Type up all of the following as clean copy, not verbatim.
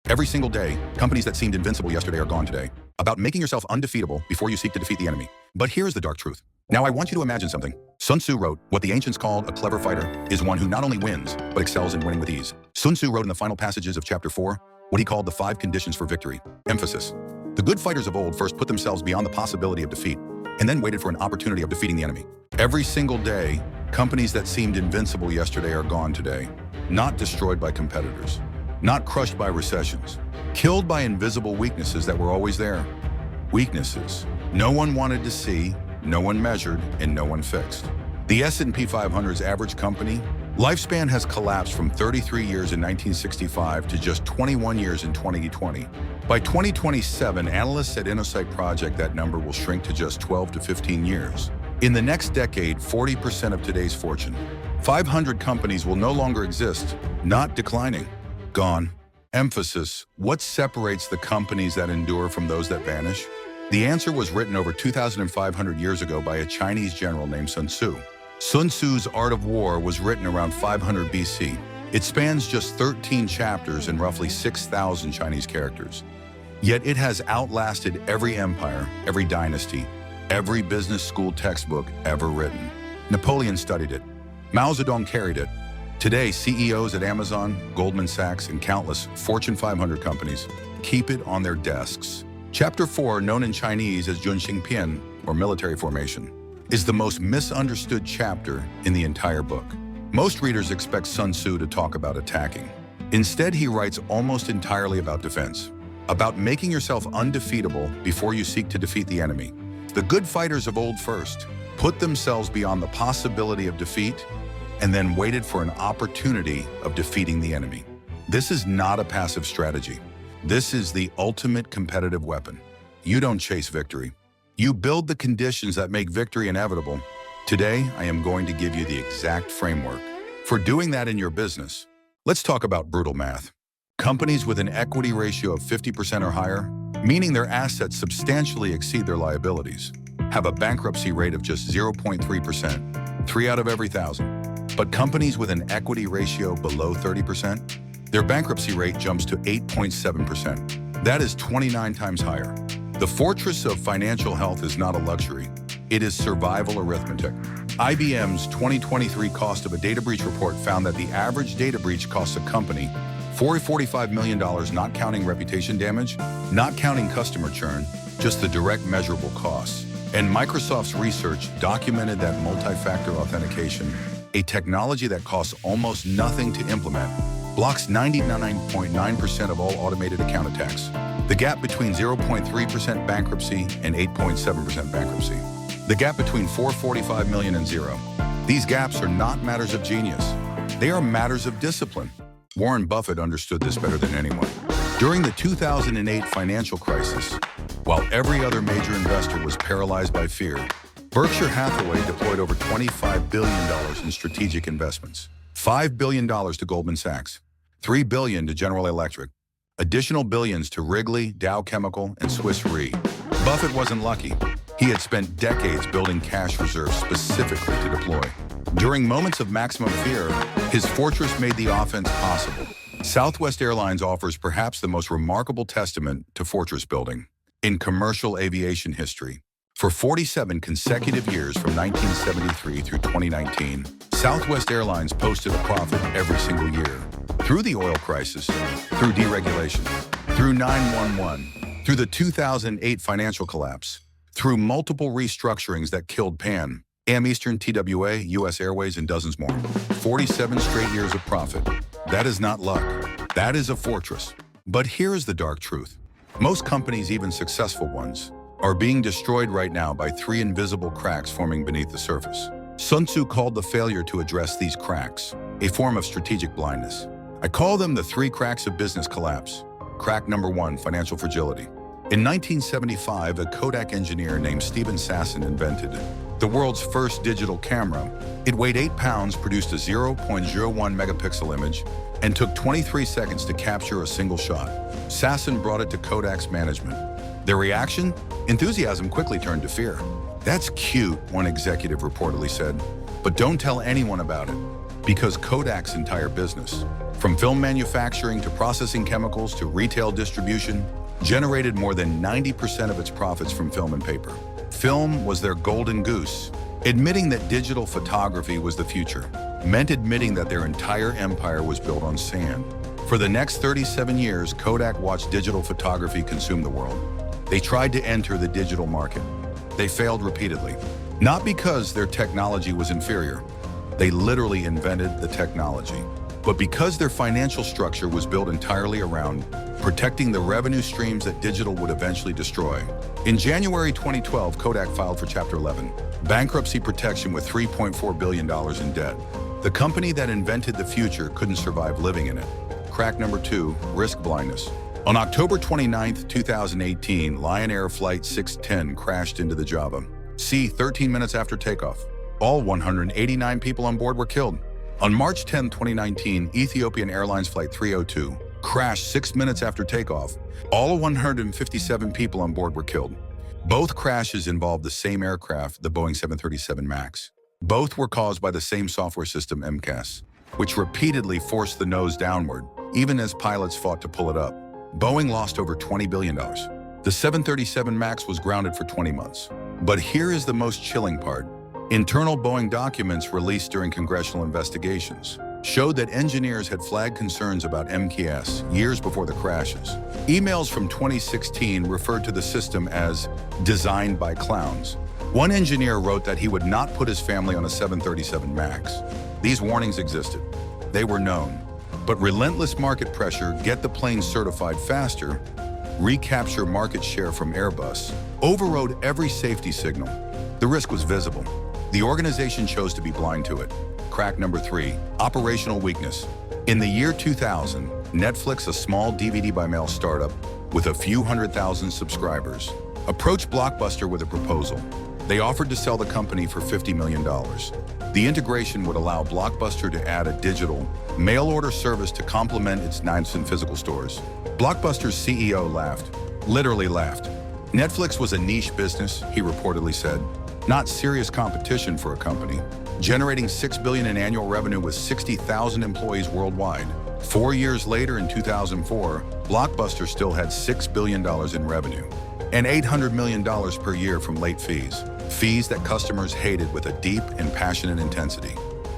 Every single day, companies that seemed invincible yesterday are gone today. About making yourself undefeatable before you seek to defeat the enemy. But here's the dark truth. Now I want you to imagine something. Sun Tzu wrote, what the ancients called a clever fighter is one who not only wins, but excels in winning with ease. Sun Tzu wrote in the final passages of chapter 4, what he called the 5 conditions for victory. Emphasis. The good fighters of old first put themselves beyond the possibility of defeat, and then waited for an opportunity of defeating the enemy. Every single day, companies that seemed invincible yesterday are gone today. Not destroyed by competitors. Not crushed by recessions. Killed by invisible weaknesses that were always there. Weaknesses no one wanted to see, no one measured, and no one fixed. The S&P 500's average company lifespan has collapsed from 33 years in 1965 to just 21 years in 2020. By 2027, analysts at Innosight project that number will shrink to just 12 to 15 years. In the next decade, 40% of today's Fortune 500 companies will no longer exist, not declining. Gone. Emphasis. What separates the companies that endure from those that vanish? The answer was written over 2,500 years ago by a Chinese general named Sun Tzu. Sun Tzu's Art of War was written around 500 BC. It spans just 13 chapters and roughly 6,000 Chinese characters. Yet it has outlasted every empire, every dynasty, every business school textbook ever written. Napoleon studied it. Mao Zedong carried it. Today, CEOs at Amazon, Goldman Sachs, and countless Fortune 500 companies keep it on their desks. Chapter 4, known in Chinese as Junxingpian, or military formation, is the most misunderstood chapter in the entire book. Most readers expect Sun Tzu to talk about attacking. Instead, he writes almost entirely about defense, about making yourself undefeatable before you seek to defeat the enemy. The good fighters of old first put themselves beyond the possibility of defeat and then waited for an opportunity of defeating the enemy. This is not a passive strategy. This is the ultimate competitive weapon. You don't chase victory. You build the conditions that make victory inevitable. Today, I am going to give you the exact framework for doing that in your business. Let's talk about brutal math. Companies with an equity ratio of 50% or higher, meaning their assets substantially exceed their liabilities, have a bankruptcy rate of just 0.3%, 3 out of every 1,000. But companies with an equity ratio below 30%, their bankruptcy rate jumps to 8.7%. That is 29 times higher. The fortress of financial health is not a luxury. It is survival arithmetic. IBM's 2023 cost of a data breach report found that the average data breach costs a company $45 million, not counting reputation damage, not counting customer churn, just the direct measurable costs. And Microsoft's research documented that multi-factor authentication, a technology that costs almost nothing to implement, blocks 99.9% of all automated account attacks. The gap between 0.3% bankruptcy and 8.7% bankruptcy. The gap between $445 million and zero. These gaps are not matters of genius. They are matters of discipline. Warren Buffett understood this better than anyone. During the 2008 financial crisis, while every other major investor was paralyzed by fear, Berkshire Hathaway deployed over $25 billion in strategic investments. $5 billion to Goldman Sachs, $3 billion to General Electric, additional billions to Wrigley, Dow Chemical, and Swiss Re. Buffett wasn't lucky. He had spent decades building cash reserves specifically to deploy. During moments of maximum fear, his fortress made the offense possible. Southwest Airlines offers perhaps the most remarkable testament to fortress building in commercial aviation history. For 47 consecutive years from 1973 through 2019, Southwest Airlines posted a profit every single year. Through the oil crisis, through deregulation, through 9/11, through the 2008 financial collapse, through multiple restructurings that killed Pan, Am Eastern, TWA, US Airways, and dozens more. 47 straight years of profit. That is not luck. That is a fortress. But here is the dark truth. Most companies, even successful ones, are being destroyed right now by 3 invisible cracks forming beneath the surface. Sun Tzu called the failure to address these cracks a form of strategic blindness. I call them the 3 cracks of business collapse. Crack number 1, financial fragility. In 1975, a Kodak engineer named Stephen Sasson invented the world's first digital camera. It weighed 8 pounds, produced a 0.01 megapixel image, and took 23 seconds to capture a single shot. Sasson brought it to Kodak's management. Their reaction? Enthusiasm quickly turned to fear. "That's cute," one executive reportedly said, "but don't tell anyone about it." Because Kodak's entire business, from film manufacturing to processing chemicals to retail distribution, generated more than 90% of its profits from film and paper. Film was their golden goose. Admitting that digital photography was the future meant admitting that their entire empire was built on sand. For the next 37 years, Kodak watched digital photography consume the world. They tried to enter the digital market. They failed repeatedly. Not because their technology was inferior. They literally invented the technology. But because their financial structure was built entirely around protecting the revenue streams that digital would eventually destroy. In January 2012, Kodak filed for Chapter 11, bankruptcy protection with $3.4 billion in debt. The company that invented the future couldn't survive living in it. Crack number 2, risk blindness. On October 29, 2018, Lion Air Flight 610 crashed into the Java Sea 13 minutes after takeoff. All 189 people on board were killed. On March 10, 2019, Ethiopian Airlines Flight 302 crashed 6 minutes after takeoff. All 157 people on board were killed. Both crashes involved the same aircraft, the Boeing 737 MAX. Both were caused by the same software system, MCAS, which repeatedly forced the nose downward, even as pilots fought to pull it up. Boeing lost over $20 billion. The 737 MAX was grounded for 20 months. But here is the most chilling part. Internal Boeing documents released during congressional investigations showed that engineers had flagged concerns about MCAS years before the crashes. Emails from 2016 referred to the system as designed by clowns. One engineer wrote that he would not put his family on a 737 MAX. These warnings existed. They were known. But relentless market pressure, get the plane certified faster, recapture market share from Airbus, overrode every safety signal. The risk was visible. The organization chose to be blind to it. Crack number 3, operational weakness. In the year 2000, Netflix, a small DVD by mail startup with a few 100,000 subscribers, approached Blockbuster with a proposal. They offered to sell the company for $50 million. The integration would allow Blockbuster to add a digital, mail-order service to complement its 9 physical stores. Blockbuster's CEO laughed, literally laughed. Netflix was a niche business, he reportedly said, not serious competition for a company, generating $6 billion in annual revenue with 60,000 employees worldwide. 4 years later, in 2004, Blockbuster still had $6 billion in revenue and $800 million per year from late fees. Fees that customers hated with a deep and passionate intensity.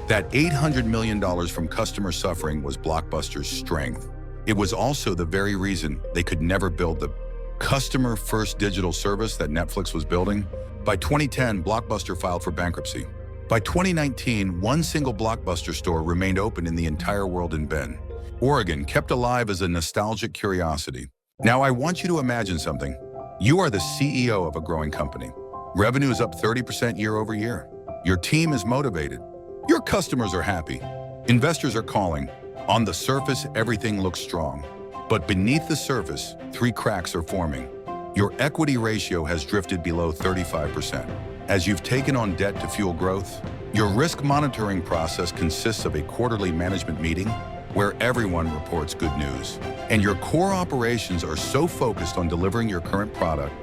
That $800 million from customer suffering was Blockbuster's strength. It was also the very reason they could never build the customer-first digital service that Netflix was building. By 2010, Blockbuster filed for bankruptcy. By 2019, one single Blockbuster store remained open in the entire world in Bend, Oregon, kept alive as a nostalgic curiosity. Now I want you to imagine something. You are the CEO of a growing company. Revenue is up 30% year over year. Your team is motivated. Your customers are happy. Investors are calling. On the surface, everything looks strong. But beneath the surface, 3 cracks are forming. Your equity ratio has drifted below 35%. As you've taken on debt to fuel growth, your risk monitoring process consists of a quarterly management meeting where everyone reports good news. And your core operations are so focused on delivering your current product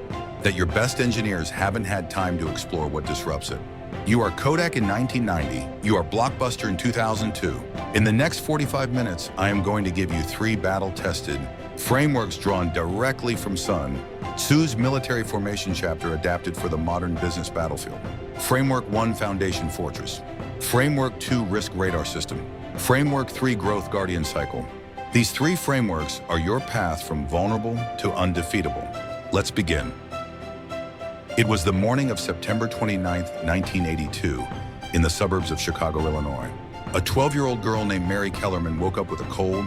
that your best engineers haven't had time to explore what disrupts it. You are Kodak in 1990. You are Blockbuster in 2002. In the next 45 minutes, I am going to give you 3 battle-tested frameworks drawn directly from Sun Tzu's military formation chapter adapted for the modern business battlefield. Framework 1, Foundation Fortress. Framework 2, Risk Radar System. Framework 3, Growth Guardian Cycle. These 3 frameworks are your path from vulnerable to undefeatable. Let's begin. It was the morning of September 29, 1982, in the suburbs of Chicago, Illinois. A 12-year-old girl named Mary Kellerman woke up with a cold,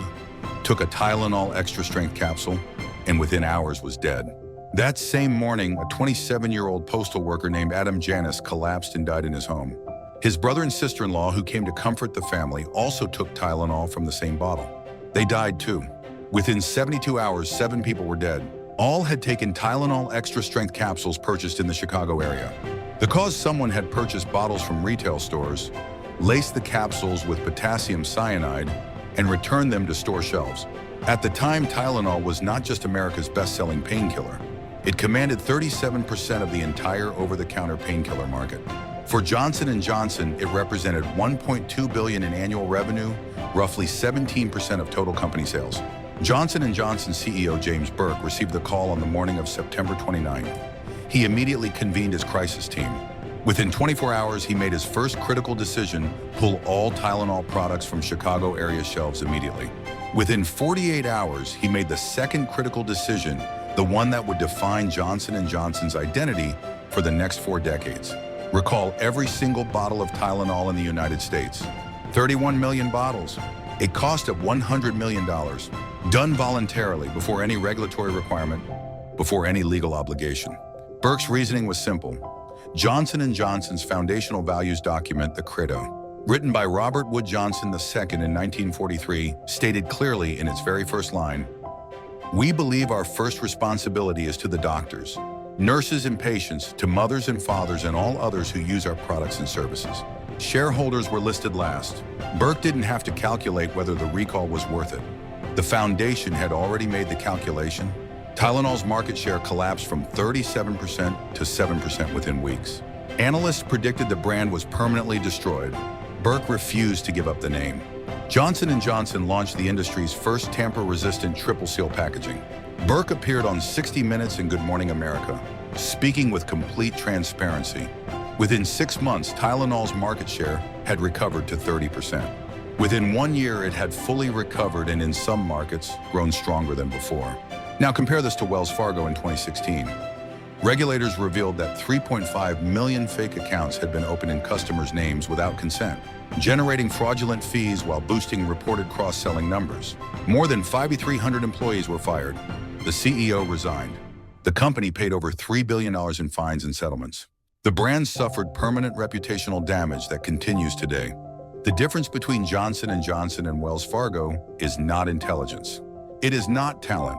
took a Tylenol extra-strength capsule, and within hours was dead. That same morning, a 27-year-old postal worker named Adam Janis collapsed and died in his home. His brother and sister-in-law, who came to comfort the family, also took Tylenol from the same bottle. They died too. Within 72 hours, 7 people were dead. All had taken Tylenol extra-strength capsules purchased in the Chicago area. The cause: someone had purchased bottles from retail stores, laced the capsules with potassium cyanide, and returned them to store shelves. At the time, Tylenol was not just America's best-selling painkiller. It commanded 37% of the entire over-the-counter painkiller market. For Johnson & Johnson, it represented $1.2 billion in annual revenue, roughly 17% of total company sales. Johnson & Johnson CEO James Burke received the call on the morning of September 29th. He immediately convened his crisis team. Within 24 hours, he made his first critical decision: pull all Tylenol products from Chicago area shelves immediately. Within 48 hours, he made the second critical decision, the one that would define Johnson & Johnson's identity for the next 4 decades. Recall every single bottle of Tylenol in the United States. 31 million bottles. A cost of $100 million. Done voluntarily, before any regulatory requirement, before any legal obligation. Burke's reasoning was simple. Johnson & Johnson's foundational values document, the Credo, written by Robert Wood Johnson II in 1943, stated clearly in its very first line, "We believe our first responsibility is to the doctors, nurses and patients, to mothers and fathers and all others who use our products and services." Shareholders were listed last. Burke didn't have to calculate whether the recall was worth it. The foundation had already made the calculation. Tylenol's market share collapsed from 37% to 7% within weeks. Analysts predicted the brand was permanently destroyed. Burke refused to give up the name. Johnson & Johnson launched the industry's first tamper-resistant triple-seal packaging. Burke appeared on 60 Minutes and Good Morning America, speaking with complete transparency. Within 6 months, Tylenol's market share had recovered to 30%. Within 1 year, it had fully recovered and in some markets, grown stronger than before. Now compare this to Wells Fargo in 2016. Regulators revealed that 3.5 million fake accounts had been opened in customers' names without consent, generating fraudulent fees while boosting reported cross-selling numbers. More than 5,300 employees were fired. The CEO resigned. The company paid over $3 billion in fines and settlements. The brand suffered permanent reputational damage that continues today. The difference between Johnson & Johnson and Wells Fargo is not intelligence. It is not talent.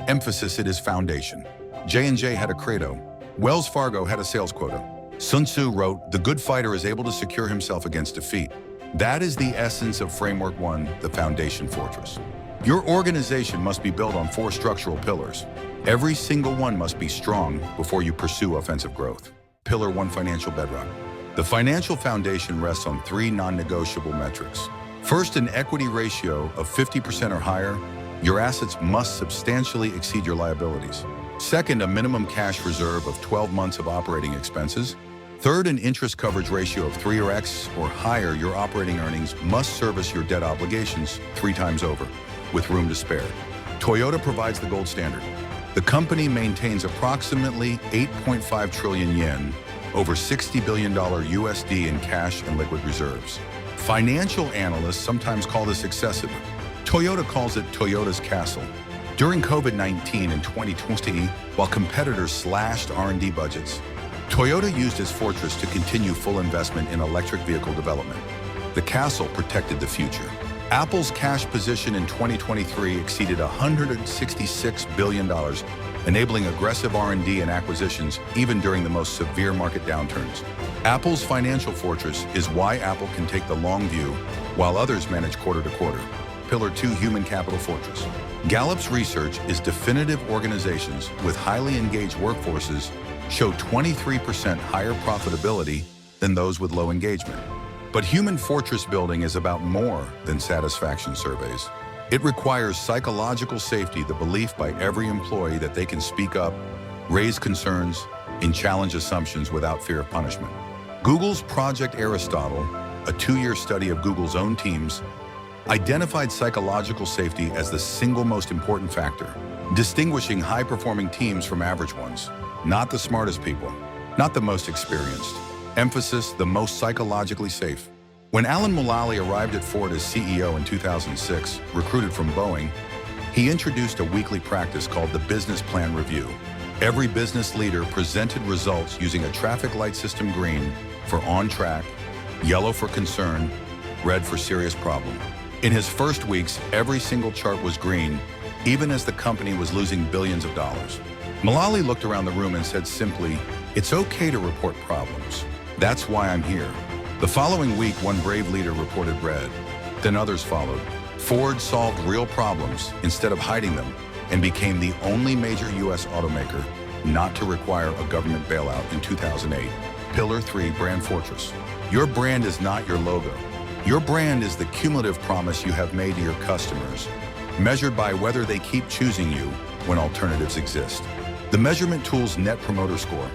Emphasis, it is foundation. J&J had a credo. Wells Fargo had a sales quota. Sun Tzu wrote, "The good fighter is able to secure himself against defeat." That is the essence of Framework 1, the foundation fortress. Your organization must be built on 4 structural pillars. Every single one must be strong before you pursue offensive growth. Pillar 1, financial bedrock. The financial foundation rests on 3 non-negotiable metrics. First, an equity ratio of 50% or higher. Your assets must substantially exceed your liabilities. Second, a minimum cash reserve of 12 months of operating expenses. Third, an interest coverage ratio of 3 or X or higher. Your operating earnings must service your debt obligations 3 times over, with room to spare. Toyota provides the gold standard. The company maintains approximately 8.5 trillion yen, over $60 billion USD in cash and liquid reserves. Financial analysts sometimes call this excessive. Toyota calls it Toyota's castle. During COVID-19 in 2020, while competitors slashed R&D budgets, Toyota used its fortress to continue full investment in electric vehicle development. The castle protected the future. Apple's cash position in 2023 exceeded $166 billion, enabling aggressive R&D and acquisitions even during the most severe market downturns. Apple's financial fortress is why Apple can take the long view, while others manage quarter to quarter. Pillar 2, human capital fortress. Gallup's research is definitive. Organizations with highly engaged workforces show 23% higher profitability than those with low engagement. But human fortress building is about more than satisfaction surveys. It requires psychological safety, the belief by every employee that they can speak up, raise concerns, and challenge assumptions without fear of punishment. Google's Project Aristotle, a 2-year study of Google's own teams, identified psychological safety as the single most important factor, distinguishing high-performing teams from average ones. Not the smartest people, not the most experienced. Emphasis, the most psychologically safe. When Alan Mulally arrived at Ford as CEO in 2006, recruited from Boeing, he introduced a weekly practice called the Business Plan Review. Every business leader presented results using a traffic light system: green for on track, yellow for concern, red for serious problem. In his first weeks, every single chart was green, even as the company was losing billions of dollars. Mulally looked around the room and said simply, "It's okay to report problems. That's why I'm here." The following week, one brave leader reported red. Then others followed. Ford solved real problems instead of hiding them and became the only major U.S. automaker not to require a government bailout in 2008. Pillar 3, brand fortress. Your brand is not your logo. Your brand is the cumulative promise you have made to your customers, measured by whether they keep choosing you when alternatives exist. The measurement tool's Net Promoter Score.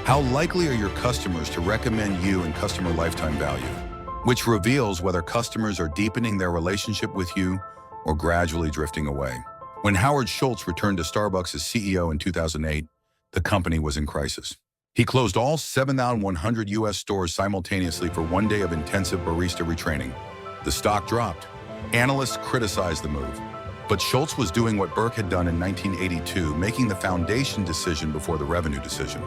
How likely are your customers to recommend you in customer lifetime value, which reveals whether customers are deepening their relationship with you or gradually drifting away. When Howard Schultz returned to Starbucks as CEO in 2008, the company was in crisis. He closed all 7,100 U.S. stores simultaneously for one day of intensive barista retraining. The stock dropped. Analysts criticized the move. But Schultz was doing what Burke had done in 1982, making the foundation decision before the revenue decision.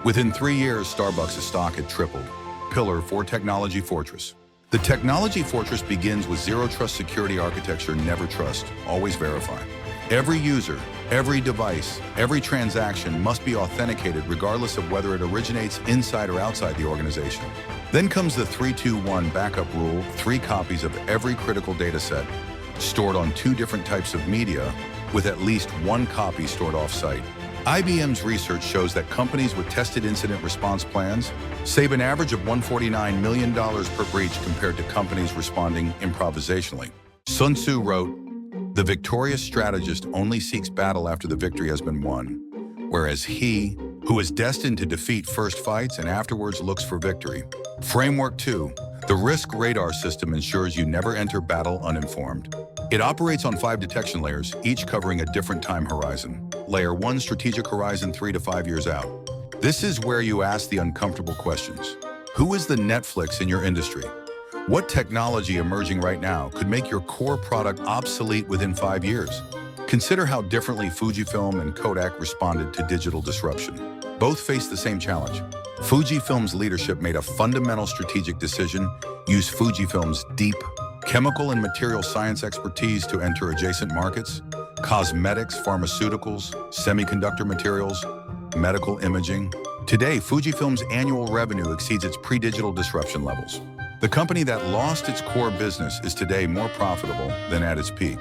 Within 3 years, Starbucks' stock had tripled. Pillar 4, technology fortress. The technology fortress begins with zero trust security architecture. Never trust, always verify. Every user, every device, every transaction must be authenticated regardless of whether it originates inside or outside the organization. Then comes the 3-2-1 backup rule, 3 copies of every critical data set stored on 2 different types of media with at least 1 copy stored off-site. IBM's research shows that companies with tested incident response plans save an average of $149 million per breach compared to companies responding improvisationally. Sun Tzu wrote, "The victorious strategist only seeks battle after the victory has been won, whereas he who is destined to defeat first fights and afterwards looks for victory." Framework 2. The risk radar system ensures you never enter battle uninformed. It operates on 5 detection layers, each covering a different time horizon. Layer 1, strategic horizon, 3 to 5 years out. This is where you ask the uncomfortable questions. Who is the Netflix in your industry? What technology emerging right now could make your core product obsolete within 5 years? Consider how differently Fujifilm and Kodak responded to digital disruption. Both faced the same challenge. Fujifilm's leadership made a fundamental strategic decision: use Fujifilm's deep chemical and material science expertise to enter adjacent markets: cosmetics, pharmaceuticals, semiconductor materials, medical imaging. Today, Fujifilm's annual revenue exceeds its pre-digital disruption levels. The company that lost its core business is today more profitable than at its peak.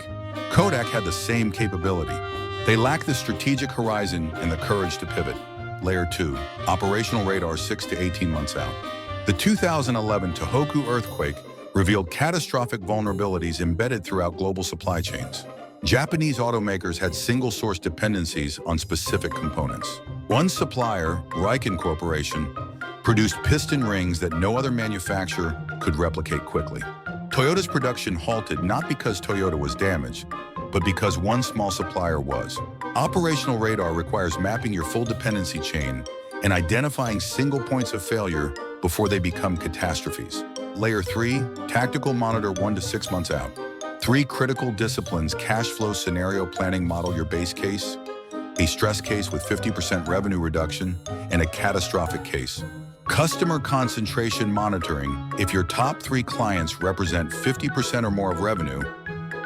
Kodak had the same capability. They lacked the strategic horizon and the courage to pivot. Layer 2, operational radar, 6 to 18 months out. The 2011 Tohoku earthquake revealed catastrophic vulnerabilities embedded throughout global supply chains. Japanese automakers had single-source dependencies on specific components. One supplier, Riken Corporation, produced piston rings that no other manufacturer could replicate quickly. Toyota's production halted not because Toyota was damaged, but because one small supplier was. Operational radar requires mapping your full dependency chain and identifying single points of failure before they become catastrophes. Layer 3, tactical monitor, 1 to 6 months out. 3 critical disciplines: cash flow scenario planning, model your base case, a stress case with 50% revenue reduction, and a catastrophic case. Customer concentration monitoring. If your top 3 clients represent 50% or more of revenue,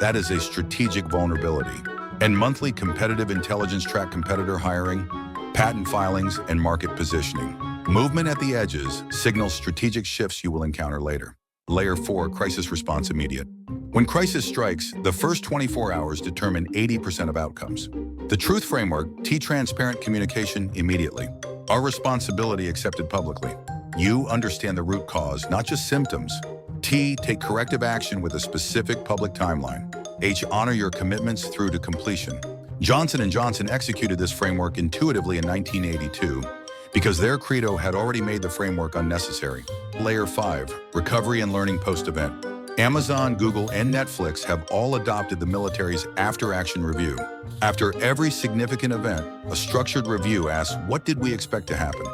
that is a strategic vulnerability. And monthly competitive intelligence, track competitor hiring, patent filings, and market positioning. Movement at the edges signals strategic shifts you will encounter later. Layer 4, crisis response, immediate. When crisis strikes, the first 24 hours determine 80% of outcomes. The truth framework: T, transparent communication immediately. R, responsibility accepted publicly. U, understand the root cause, not just symptoms. T, take corrective action with a specific public timeline. H, honor your commitments through to completion. Johnson & Johnson executed this framework intuitively in 1982 because their credo had already made the framework unnecessary. Layer 5, recovery and learning post-event. Amazon, Google, and Netflix have all adopted the military's after-action review. After every significant event, a structured review asks, what did we expect to happen?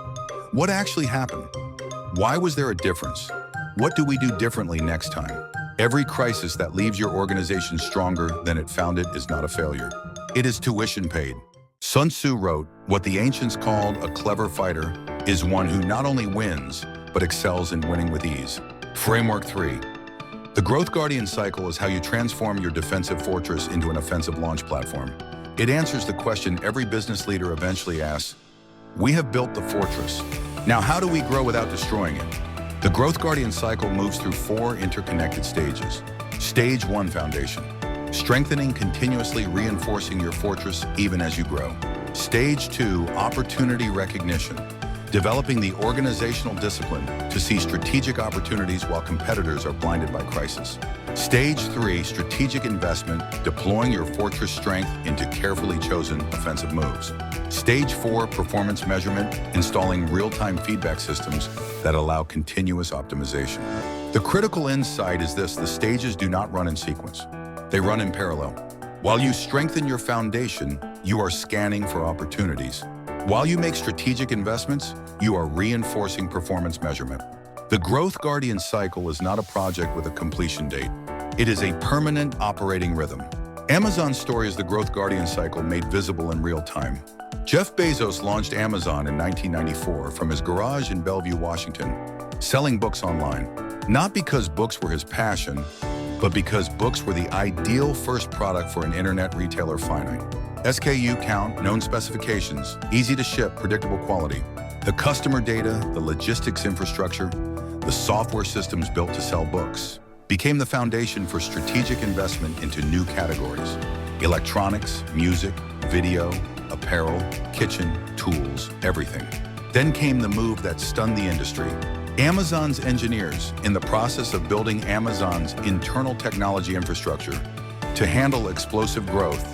What actually happened? Why was there a difference? What do we do differently next time? Every crisis that leaves your organization stronger than it found it is not a failure. It is tuition paid. Sun Tzu wrote, "What the ancients called a clever fighter is one who not only wins, but excels in winning with ease." Framework 3. The Growth Guardian cycle is how you transform your defensive fortress into an offensive launch platform. It answers the question every business leader eventually asks: we have built the fortress. Now how do we grow without destroying it? The Growth Guardian cycle moves through 4 interconnected stages. Stage 1, foundation. Strengthening, continuously reinforcing your fortress even as you grow. Stage 2, opportunity recognition. developing the organizational discipline to see strategic opportunities while competitors are blinded by crisis. Stage 3, strategic investment, deploying your fortress strength into carefully chosen offensive moves. Stage 4, performance measurement, installing real-time feedback systems that allow continuous optimization. The critical insight is this: the stages do not run in sequence. They run in parallel. While you strengthen your foundation, you are scanning for opportunities. While you make strategic investments, you are reinforcing performance measurement. The Growth Guardian cycle is not a project with a completion date. It is a permanent operating rhythm. Amazon's story is the Growth Guardian cycle made visible in real time. Jeff Bezos launched Amazon in 1994 from his garage in Bellevue, Washington, selling books online. Not because books were his passion, but because books were the ideal first product for an internet retailer finite. SKU count, known specifications, easy to ship, predictable quality. The customer data, the logistics infrastructure, the software systems built to sell books became the foundation for strategic investment into new categories: electronics, music, video, apparel, kitchen, tools, everything. Then came the move that stunned the industry. Amazon's engineers, in the process of building Amazon's internal technology infrastructure to handle explosive growth,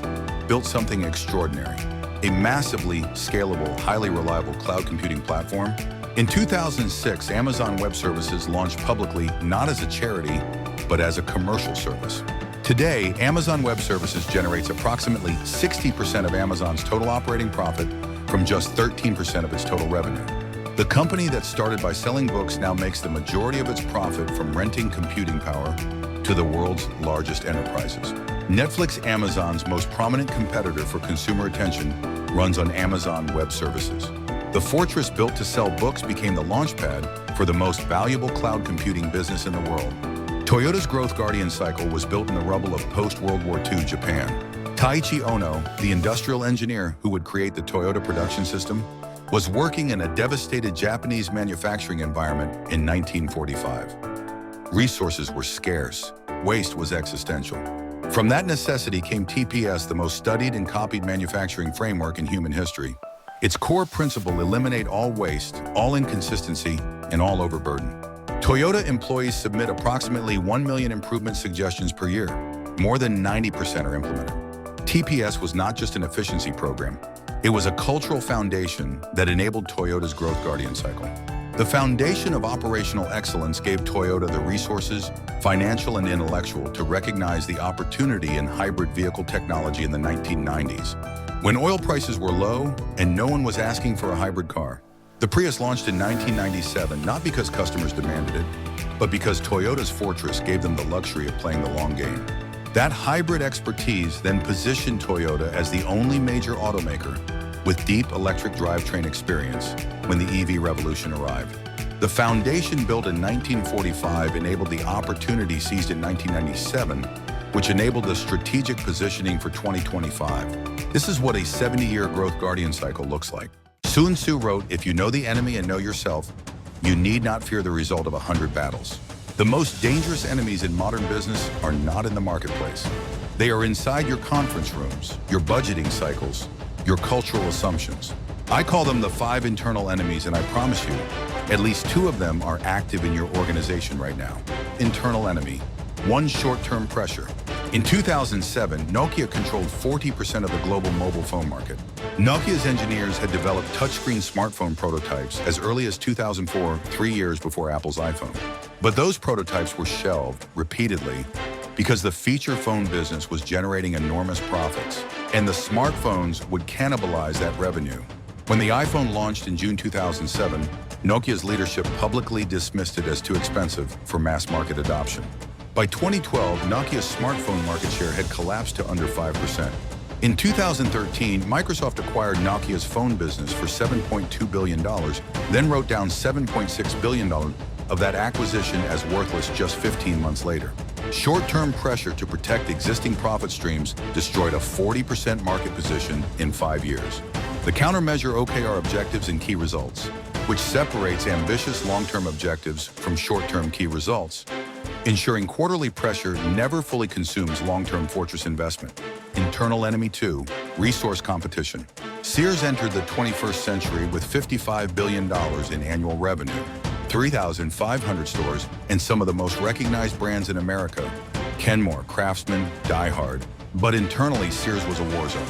built something extraordinary: a massively scalable, highly reliable cloud computing platform. In 2006, Amazon Web Services launched publicly not as a charity, but as a commercial service. Today, Amazon Web Services generates approximately 60% of Amazon's total operating profit from just 13% of its total revenue. The company that started by selling books now makes the majority of its profit from renting computing power to the world's largest enterprises. Netflix, Amazon's most prominent competitor for consumer attention, runs on Amazon Web Services. The fortress built to sell books became the launchpad for the most valuable cloud computing business in the world. Toyota's Growth Guardian cycle was built in the rubble of post-World War II Japan. Taiichi Ohno, the industrial engineer who would create the Toyota production system, was working in a devastated Japanese manufacturing environment in 1945. Resources were scarce. Waste was existential. From that necessity came TPS, the most studied and copied manufacturing framework in human history. Its core principle: eliminate all waste, all inconsistency, and all overburden. Toyota employees submit approximately 1 million improvement suggestions per year. More than 90% are implemented. TPS was not just an efficiency program. It was a cultural foundation that enabled Toyota's Growth Guardian cycle. The foundation of operational excellence gave Toyota the resources, financial and intellectual, to recognize the opportunity in hybrid vehicle technology in the 1990s. When oil prices were low and no one was asking for a hybrid car, the Prius launched in 1997, not because customers demanded it, but because Toyota's Fortress gave them the luxury of playing the long game. That hybrid expertise then positioned Toyota as the only major automaker with deep electric drivetrain experience when the EV revolution arrived. The foundation built in 1945 enabled the opportunity seized in 1997, which enabled the strategic positioning for 2025. This is what a 70-year Growth Guardian cycle looks like. Sun Tzu wrote, "If you know the enemy and know yourself, you need not fear the result of 100 battles." The most dangerous enemies in modern business are not in the marketplace. They are inside your conference rooms, your budgeting cycles, your cultural assumptions. I call them the 5 internal enemies, and I promise you, at least 2 of them are active in your organization right now. Internal enemy: 1, short-term pressure. In 2007, Nokia controlled 40% of the global mobile phone market. Nokia's engineers had developed touchscreen smartphone prototypes as early as 2004, 3 years before Apple's iPhone. But those prototypes were shelved repeatedly because the feature phone business was generating enormous profits, and the smartphones would cannibalize that revenue. When the iPhone launched in June 2007, Nokia's leadership publicly dismissed it as too expensive for mass market adoption. By 2012, Nokia's smartphone market share had collapsed to under 5%. In 2013, Microsoft acquired Nokia's phone business for $7.2 billion, then wrote down $7.6 billion of that acquisition as worthless just 15 months later. Short-term pressure to protect existing profit streams destroyed a 40% market position in 5 years. The countermeasure OKR objectives and key results, which separates ambitious long-term objectives from short-term key results, ensuring quarterly pressure never fully consumes long-term fortress investment. Internal enemy 2, resource competition. Sears entered the 21st century with $55 billion in annual revenue, 3,500 stores, and some of the most recognized brands in America: Kenmore, Craftsman, Die Hard. But internally, Sears was a war zone.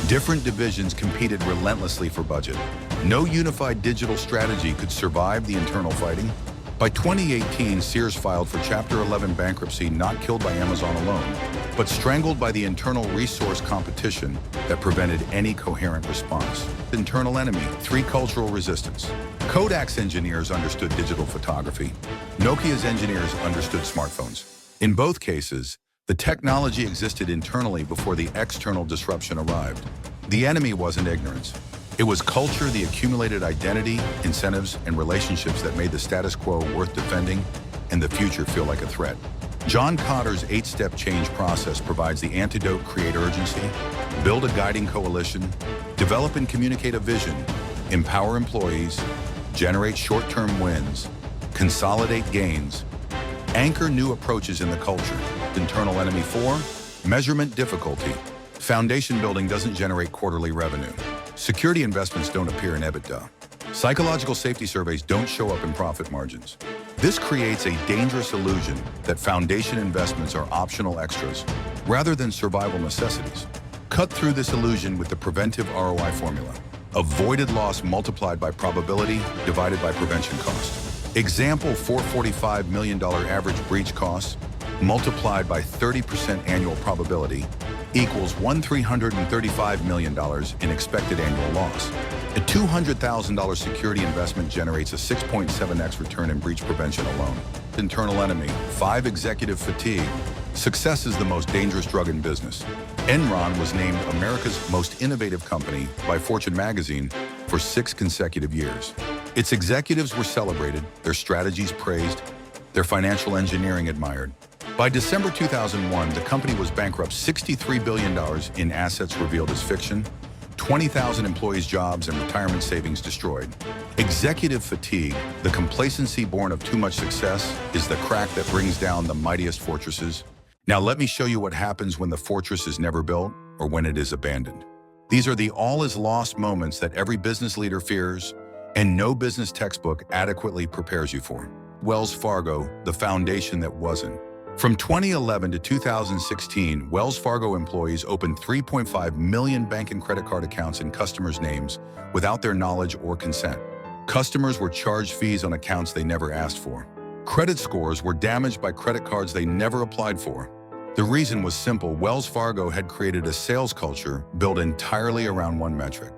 Different divisions competed relentlessly for budget. No unified digital strategy could survive the internal fighting. By 2018, Sears filed for Chapter 11 bankruptcy, not killed by Amazon alone, but strangled by the internal resource competition that prevented any coherent response. Internal enemy: 3, cultural resistance. Kodak's engineers understood digital photography. Nokia's engineers understood smartphones. In both cases, the technology existed internally before the external disruption arrived. The enemy wasn't ignorance. It was culture, the accumulated identity, incentives, and relationships that made the status quo worth defending and the future feel like a threat. John Cotter's 8-step change process provides the antidote: create urgency, build a guiding coalition, develop and communicate a vision, empower employees, generate short-term wins, consolidate gains, anchor new approaches in the culture. Internal enemy: 4, measurement difficulty. Foundation building doesn't generate quarterly revenue. Security investments don't appear in EBITDA. Psychological safety surveys don't show up in profit margins. This creates a dangerous illusion that foundation investments are optional extras, rather than survival necessities. Cut through this illusion with the preventive ROI formula: avoided loss multiplied by probability divided by prevention cost. Example: $445 million average breach cost multiplied by 30% annual probability equals $1,335 million in expected annual loss. A $200,000 security investment generates a 6.7x return in breach prevention alone. Internal enemy: 5, executive fatigue. Success is the most dangerous drug in business. Enron was named America's most innovative company by Fortune magazine for 6 consecutive years. Its executives were celebrated, their strategies praised, their financial engineering admired. By December 2001, the company was bankrupt. $63 billion in assets revealed as fiction, 20,000 employees' jobs and retirement savings destroyed. Executive fatigue, the complacency born of too much success, is the crack that brings down the mightiest fortresses. Now let me show you what happens when the fortress is never built or when it is abandoned. These are the all is lost moments that every business leader fears and no business textbook adequately prepares you for. Wells Fargo, the foundation that wasn't. From 2011 to 2016, Wells Fargo employees opened 3.5 million bank and credit card accounts in customers' names without their knowledge or consent. Customers were charged fees on accounts they never asked for. Credit scores were damaged by credit cards they never applied for. The reason was simple: Wells Fargo had created a sales culture built entirely around one metric.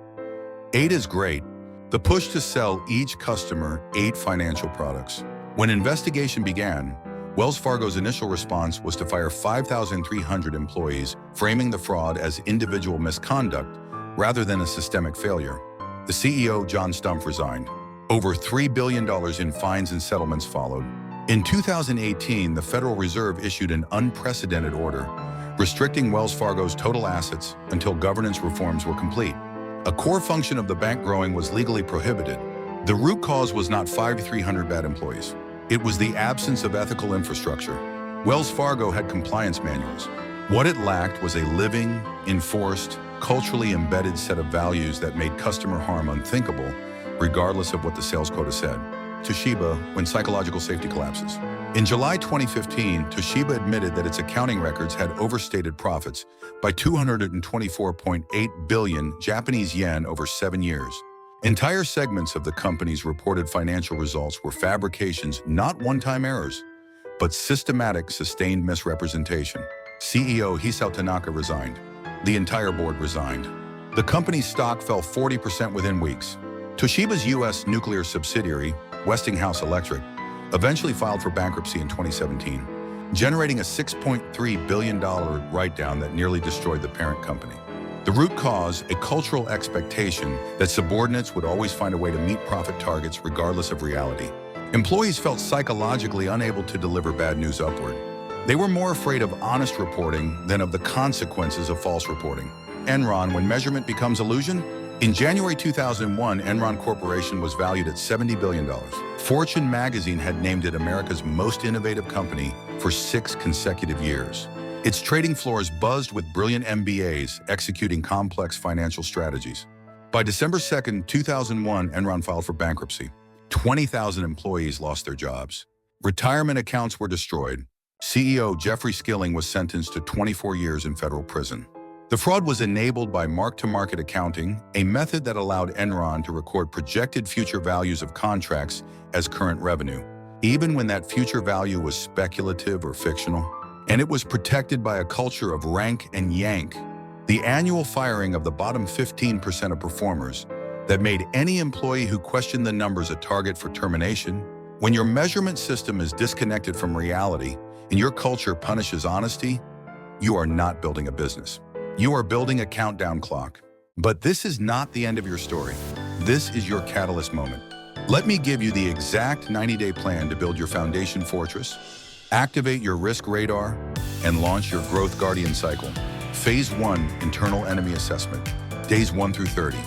8 is great. The push to sell each customer 8 financial products. When investigation began, Wells Fargo's initial response was to fire 5,300 employees, framing the fraud as individual misconduct rather than a systemic failure. The CEO, John Stumpf, resigned. Over $3 billion in fines and settlements followed. In 2018, the Federal Reserve issued an unprecedented order, restricting Wells Fargo's total assets until governance reforms were complete. A core function of the bank growing was legally prohibited. The root cause was not 5,300 bad employees. It was the absence of ethical infrastructure. Wells Fargo had compliance manuals. What it lacked was a living, enforced, culturally embedded set of values that made customer harm unthinkable, regardless of what the sales quota said. Toshiba, when psychological safety collapses. In July 2015, Toshiba admitted that its accounting records had overstated profits by 224.8 billion Japanese yen over 7 years. Entire segments of the company's reported financial results were fabrications, not one-time errors, but systematic, sustained misrepresentation. CEO Hisao Tanaka resigned. The entire board resigned. The company's stock fell 40% within weeks. Toshiba's U.S. nuclear subsidiary, Westinghouse Electric, eventually filed for bankruptcy in 2017, generating a $6.3 billion write-down that nearly destroyed the parent company. The root cause, a cultural expectation that subordinates would always find a way to meet profit targets regardless of reality. Employees felt psychologically unable to deliver bad news upward. They were more afraid of honest reporting than of the consequences of false reporting. Enron, when measurement becomes illusion? In January 2001, Enron Corporation was valued at $70 billion. Fortune magazine had named it America's most innovative company for 6 consecutive years. Its trading floors buzzed with brilliant MBAs executing complex financial strategies. By December 2nd, 2001, Enron filed for bankruptcy. 20,000 employees lost their jobs. Retirement accounts were destroyed. CEO Jeffrey Skilling was sentenced to 24 years in federal prison. The fraud was enabled by mark-to-market accounting, a method that allowed Enron to record projected future values of contracts as current revenue, even when that future value was speculative or fictional. And it was protected by a culture of rank and yank, the annual firing of the bottom 15% of performers that made any employee who questioned the numbers a target for termination. When your measurement system is disconnected from reality and your culture punishes honesty, you are not building a business. You are building a countdown clock. But this is not the end of your story. This is your catalyst moment. Let me give you the exact 90-day plan to build your foundation fortress, activate your risk radar, and launch your growth guardian cycle. Phase 1, internal enemy assessment. Days 1 through 30.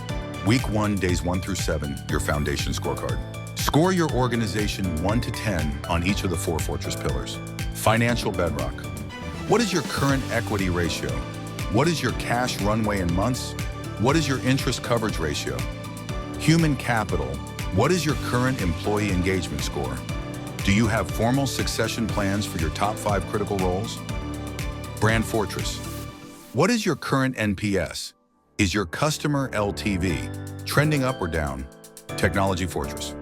Week 1, days 1 through 7, your foundation scorecard. Score your organization 1 to 10 on each of the 4 fortress pillars. Financial bedrock. What is your current equity ratio? What is your cash runway in months? What is your interest coverage ratio? Human capital. What is your current employee engagement score? Do you have formal succession plans for your top 5 critical roles? Brand fortress. What is your current NPS? Is your customer LTV trending up or down? Technology fortress.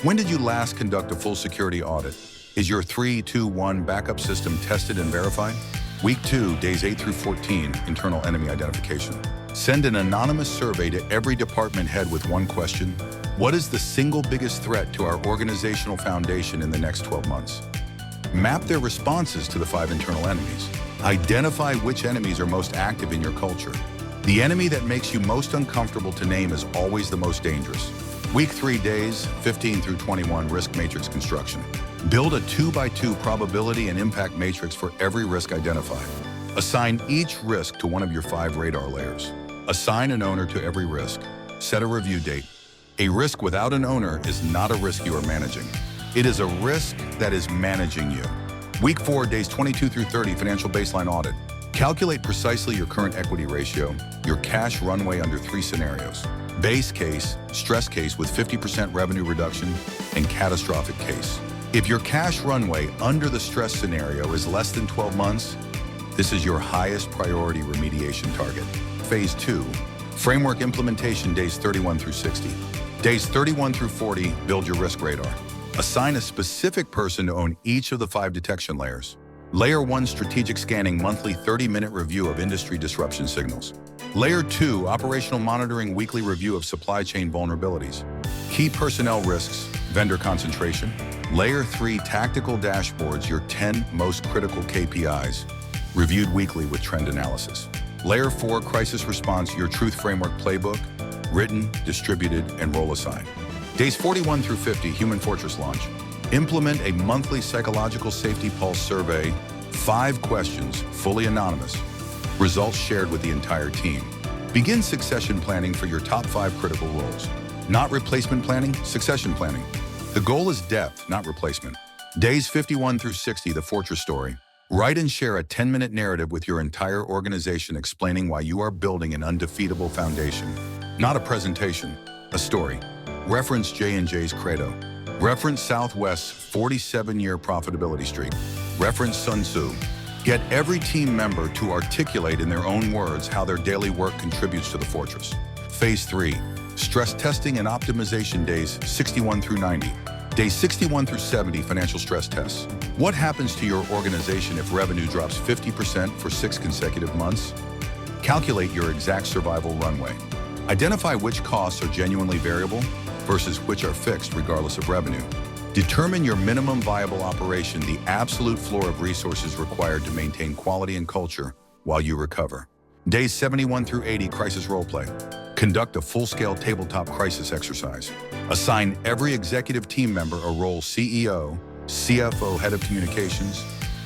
When did you last conduct a full security audit? Is your 3-2-1 backup system tested and verified? Week 2, days 8 through 14, internal enemy identification. Send an anonymous survey to every department head with one question. What is the single biggest threat to our organizational foundation in the next 12 months? Map their responses to the 5 internal enemies. Identify which enemies are most active in your culture. The enemy that makes you most uncomfortable to name is always the most dangerous. Week 3, days 15 through 21, risk matrix construction. Build a 2x2 probability and impact matrix for every risk identified. Assign each risk to one of your 5 radar layers. Assign an owner to every risk. Set a review date. A risk without an owner is not a risk you are managing. It is a risk that is managing you. Week 4, days 22 through 30, financial baseline audit. Calculate precisely your current equity ratio, your cash runway under 3 scenarios. Base case, stress case with 50% revenue reduction, and catastrophic case. If your cash runway under the stress scenario is less than 12 months, this is your highest priority remediation target. Phase 2, framework implementation, days 31 through 60. Days 31 through 40, build your risk radar. Assign a specific person to own each of the 5 detection layers. Layer 1, strategic scanning, monthly 30-minute review of industry disruption signals. Layer 2, operational monitoring, weekly review of supply chain vulnerabilities. Key personnel risks, vendor concentration. Layer 3, tactical dashboards, your 10 most critical KPIs, reviewed weekly with trend analysis. Layer 4, crisis response, your truth framework playbook, written, distributed, and role assigned. Days 41 through 50, human fortress launch. Implement a monthly psychological safety pulse survey, 5 questions, fully anonymous. Results shared with the entire team. Begin succession planning for your top 5 critical roles. Not replacement planning, succession planning. The goal is depth, not replacement. Days 51 through 60, the fortress story. Write and share a 10-minute narrative with your entire organization explaining why you are building an undefeatable foundation. Not a presentation, a story. Reference J&J's credo. Reference Southwest's 47-year profitability streak. Reference Sun Tzu. Get every team member to articulate in their own words how their daily work contributes to the fortress. Phase 3, stress testing and optimization, days 61 through 90. Days 61 through 70, financial stress tests. What happens to your organization if revenue drops 50% for 6 consecutive months? Calculate your exact survival runway. Identify which costs are genuinely variable versus which are fixed regardless of revenue. Determine your minimum viable operation, the absolute floor of resources required to maintain quality and culture while you recover. Days 71 through 80, crisis roleplay. Conduct a full-scale tabletop crisis exercise. Assign every executive team member a role: CEO, CFO, head of communications,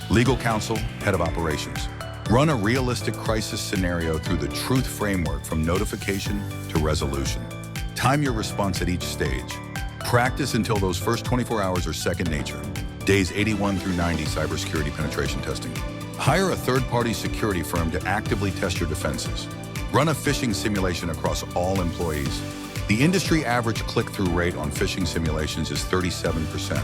legal counsel, head of operations. Run a realistic crisis scenario through the truth framework from notification to resolution. Time your response at each stage. Practice until those first 24 hours are second nature. Days 81 through 90, cybersecurity penetration testing. Hire a third-party security firm to actively test your defenses. Run a phishing simulation across all employees. The industry average click-through rate on phishing simulations is 37%.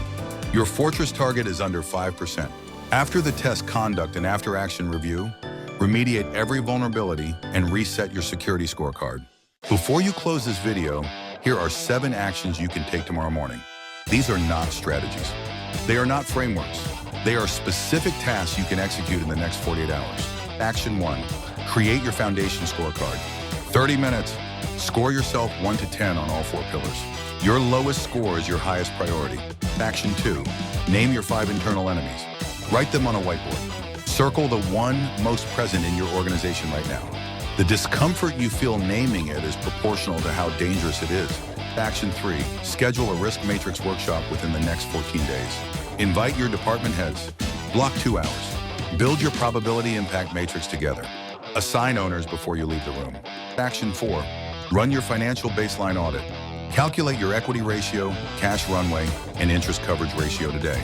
Your fortress target is under 5%. After the test conduct and after-action review, remediate every vulnerability and reset your security scorecard. Before you close this video, here are 7 actions you can take tomorrow morning. These are not strategies. They are not frameworks. They are specific tasks you can execute in the next 48 hours. Action 1, create your foundation scorecard. 30 minutes, score yourself 1 to 10 on all 4 pillars. Your lowest score is your highest priority. Action 2, name your 5 internal enemies. Write them on a whiteboard. Circle the one most present in your organization right now. The discomfort you feel naming it is proportional to how dangerous it is. Action 3, schedule a risk matrix workshop within the next 14 days. Invite your department heads. Block 2 hours. Build your probability impact matrix together. Assign owners before you leave the room. Action 4, run your financial baseline audit. Calculate your equity ratio, cash runway, and interest coverage ratio today.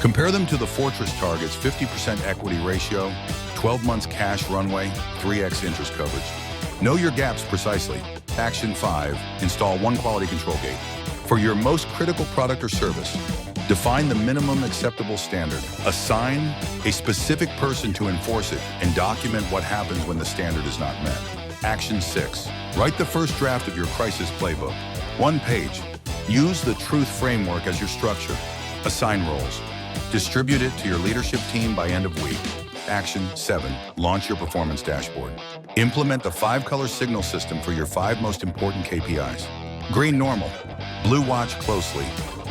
Compare them to the Fortress target's 50% equity ratio, 12 months cash runway, 3x interest coverage. Know your gaps precisely. Action 5, install one quality control gate. For your most critical product or service, define the minimum acceptable standard. Assign a specific person to enforce it and document what happens when the standard is not met. Action 6, write the first draft of your crisis playbook. 1 page. Use the truth framework as your structure. Assign roles. Distribute it to your leadership team by end of week. Action 7, launch your performance dashboard. Implement the 5-color signal system for your 5 most important KPIs. Green, normal. Blue, watch closely.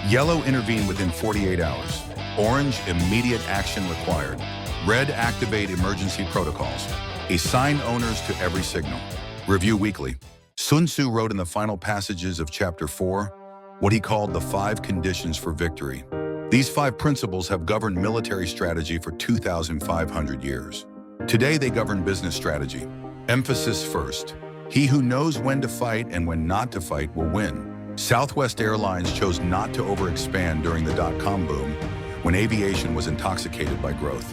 Yellow, intervene within 48 hours. Orange, immediate action required. Red, activate emergency protocols. Assign owners to every signal. Review weekly. Sun Tzu wrote in the final passages of Chapter 4 what he called the 5 conditions for victory. These 5 principles have governed military strategy for 2,500 years. Today, they govern business strategy. Emphasis first. He who knows when to fight and when not to fight will win. Southwest Airlines chose not to overexpand during the dot-com boom when aviation was intoxicated by growth.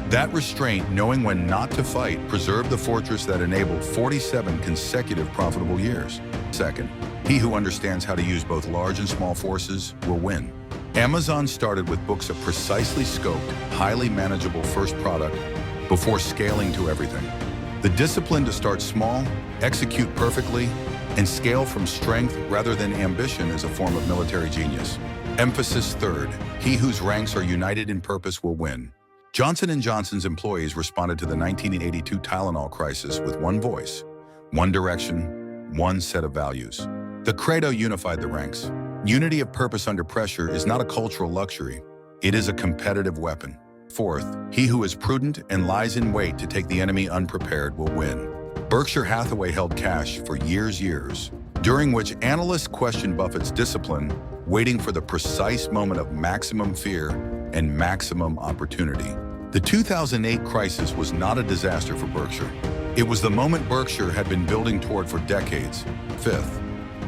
That restraint, knowing when not to fight, preserved the fortress that enabled 47 consecutive profitable years. Second, he who understands how to use both large and small forces will win. Amazon started with books of precisely scoped, highly manageable first product before scaling to everything. The discipline to start small, execute perfectly, and scale from strength rather than ambition is a form of military genius. Emphasis third, he whose ranks are united in purpose will win. Johnson & Johnson's employees responded to the 1982 Tylenol crisis with one voice, one direction, one set of values. The credo unified the ranks. Unity of purpose under pressure is not a cultural luxury. It is a competitive weapon. Fourth, he who is prudent and lies in wait to take the enemy unprepared will win. Berkshire Hathaway held cash for years, during which analysts questioned Buffett's discipline, waiting for the precise moment of maximum fear and maximum opportunity. The 2008 crisis was not a disaster for Berkshire. It was the moment Berkshire had been building toward for decades. Fifth,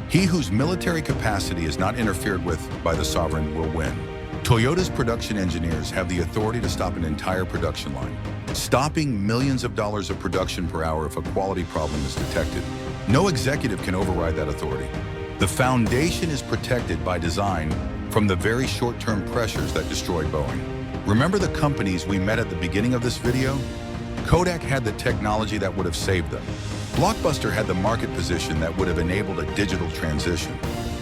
he whose military capacity is not interfered with by the sovereign will win. Toyota's production engineers have the authority to stop an entire production line, stopping millions of dollars of production per hour if a quality problem is detected. No executive can override that authority. The foundation is protected by design from the very short-term pressures that destroyed Boeing. Remember the companies we met at the beginning of this video? Kodak had the technology that would have saved them. Blockbuster had the market position that would have enabled a digital transition.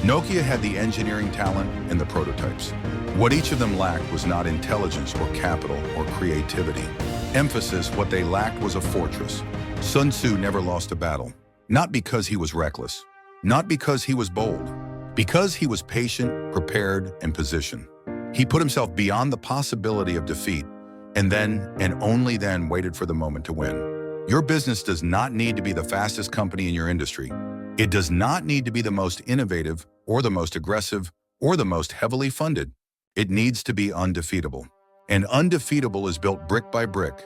Nokia had the engineering talent and the prototypes. What each of them lacked was not intelligence or capital or creativity. Emphasis, what they lacked was a fortress. Sun Tzu never lost a battle. Not because he was reckless. Not because he was bold. Because he was patient, prepared, and positioned. He put himself beyond the possibility of defeat, and then, and only then, waited for the moment to win. Your business does not need to be the fastest company in your industry. It does not need to be the most innovative, or the most aggressive, or the most heavily funded. It needs to be undefeatable. And undefeatable is built brick by brick,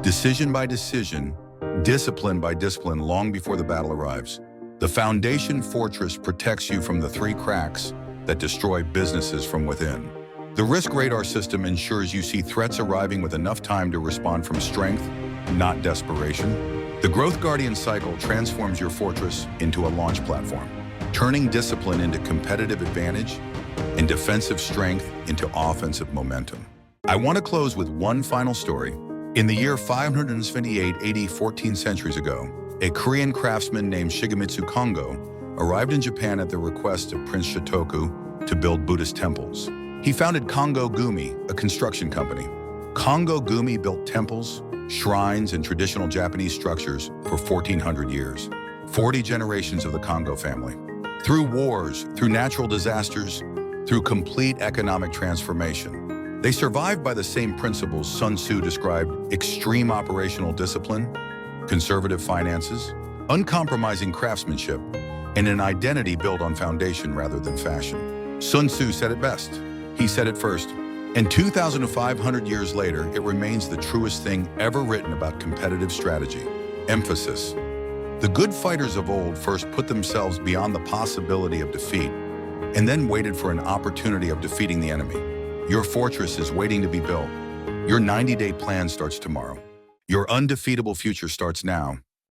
decision by decision, discipline by discipline long before the battle arrives. The foundation fortress protects you from the 3 cracks that destroy businesses from within. The risk radar system ensures you see threats arriving with enough time to respond from strength, not desperation. The Growth Guardian cycle transforms your fortress into a launch platform, turning discipline into competitive advantage and defensive strength into offensive momentum. I want to close with one final story. In the year 578 AD, 14 centuries ago, a Korean craftsman named Shigemitsu Kongo arrived in Japan at the request of Prince Shotoku to build Buddhist temples. He founded Kongo Gumi, a construction company. Kongo Gumi built temples, shrines, and traditional Japanese structures for 1,400 years, 40 generations of the Kongo family. Through wars, through natural disasters, through complete economic transformation, they survived by the same principles Sun Tzu described: extreme operational discipline, conservative finances, uncompromising craftsmanship, and an identity built on foundation rather than fashion. Sun Tzu said it best. He said it first. And 2,500 years later, it remains the truest thing ever written about competitive strategy. Emphasis. The good fighters of old first put themselves beyond the possibility of defeat and then waited for an opportunity of defeating the enemy. Your fortress is waiting to be built. Your 90-day plan starts tomorrow. Your undefeatable future starts now.